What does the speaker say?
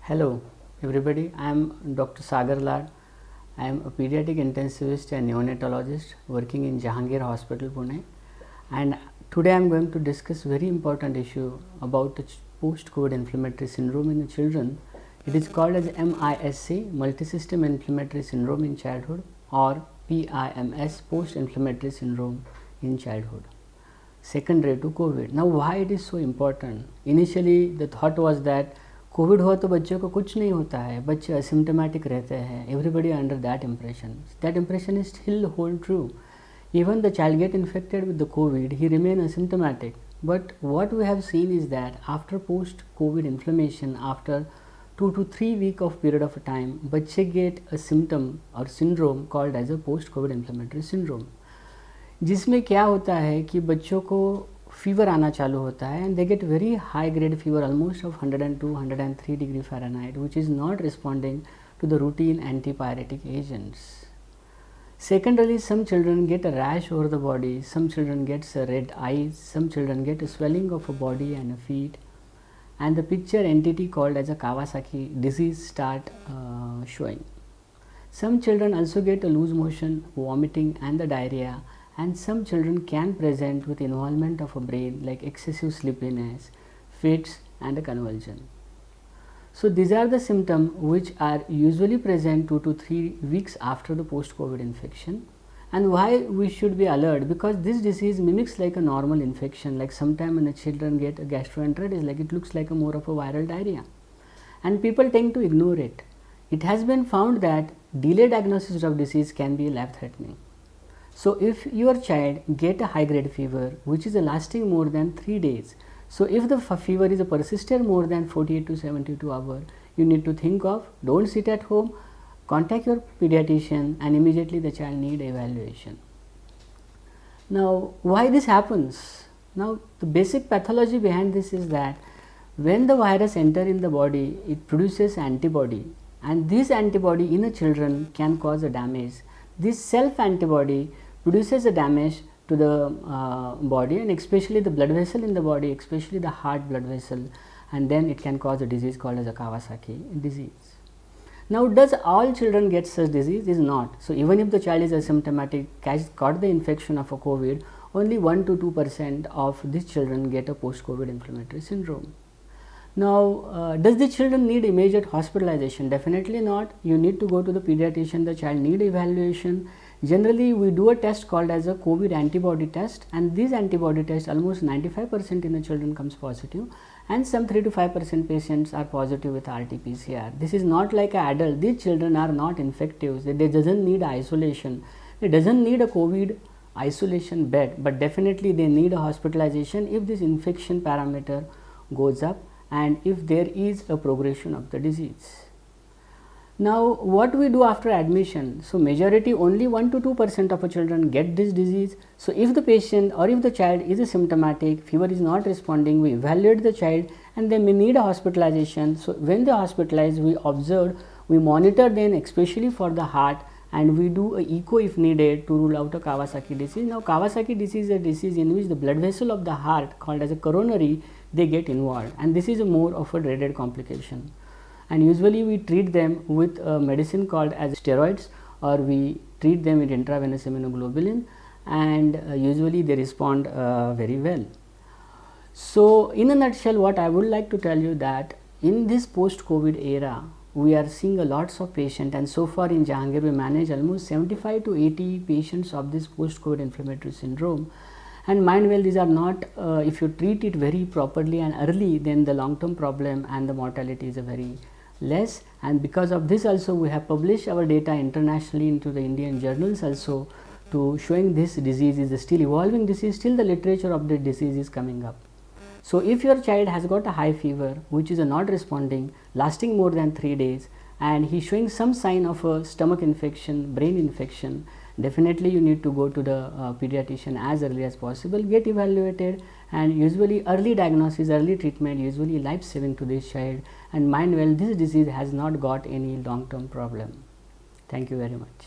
Hello everybody, I am Dr. Sagar Lad. I am a pediatric intensivist and neonatologist working in Jahangir Hospital, Pune, and today I am going to discuss very important issue about the post-COVID inflammatory syndrome in the children. It is called as MISC, Multisystem Inflammatory Syndrome in Childhood, or PIMS, Post-Inflammatory Syndrome in Childhood, secondary to COVID. Now why it is so important? Initially the thought was that Covid हुआ तो बच्चों को कुछ नहीं होता है, बच्चे asymptomatic रहते हैं. Everybody under that impression is still hold true. Even the child get infected with the COVID, he remain asymptomatic. But what we have seen is that after post-COVID inflammation, after 2 to 3 week of period of time, बच्चे get a symptom or syndrome called as a post-COVID inflammatory syndrome, जिसमें क्या होता है कि बच्चों को fever आना चालू होता है and they get very high grade fever almost of 102 103 degree Fahrenheit which is not responding to the routine antipyretic agents. Secondarily, some children get a rash over the body, some children get red eyes, some children get a swelling of a body and a feet, and the picture entity called as a Kawasaki disease start showing. Some children also get a loose motion, vomiting and the diarrhea, and some children can present with involvement of a brain like excessive sleepiness, fits and a convulsion. So these are the symptoms which are usually present 2 to 3 weeks after the post-COVID infection. And why we should be alert? Because this disease mimics like a normal infection. Like sometime when the children get a gastroenteritis, like it looks like a more of a viral diarrhea, and people tend to ignore it. It has been found that delayed diagnosis of disease can be life-threatening. So if your child get a high grade fever which is lasting more than 3 days, so if the fever is persistent more than 48 to 72 hours, you need to think of, don't sit at home, contact your pediatrician, and immediately the child need evaluation. Now why this happens? Now the basic pathology behind this is that when the virus enter in the body, it produces antibody, and this antibody in the children can cause a damage. This self antibody produces a damage to the body, and especially the blood vessel in the body, especially the heart blood vessel, and then it can cause a disease called as a Kawasaki disease. Now does all children get such disease? Is not. So even if the child is asymptomatic, caught the infection of a COVID, only 1 to 2% of these children get a post-COVID inflammatory syndrome. Now does the children need immediate hospitalization? Definitely not. You need to go to the pediatrician. The child need evaluation. Generally we do a test called as a COVID antibody test, and this antibody test almost 95% in the children comes positive, and some 3 to 5% patients are positive with RT-PCR. This is not like an adult. These children are not infective. They doesn't need isolation. They doesn't need a COVID isolation bed, but definitely they need a hospitalization if this infection parameter goes up and if there is a progression of the disease. Now what we do after admission? So majority, only 1 to 2% of children get this disease. So if the patient or if the child is asymptomatic, fever is not responding, we evaluate the child and they may need a hospitalization. So when they hospitalize, we observe, we monitor them especially for the heart, and we do a echo if needed to rule out a Kawasaki disease. Now Kawasaki disease is a disease in which the blood vessel of the heart called as a coronary, they get involved, and this is a more of a dreaded complication. And usually we treat them with a medicine called as steroids, or we treat them with intravenous immunoglobulin, and usually they respond very well. So in a nutshell, what I would like to tell you that in this post-COVID era, we are seeing a lots of patients, and so far in Jahangir we manage almost 75 to 80 patients of this post-COVID inflammatory syndrome. And mind well, these are not, if you treat it very properly and early, then the long-term problem and the mortality is a very less. And because of this also, we have published our data internationally into the Indian journals also, to showing this disease is still evolving disease, still the literature of the disease is coming up. So if your child has got a high fever which is not responding, lasting more than 3 days, and he is showing some sign of a stomach infection, brain infection, definitely you need to go to the pediatrician as early as possible, get evaluated, and usually early diagnosis, early treatment usually life saving to this child. And mind well, this disease has not got any long term problem. Thank you very much.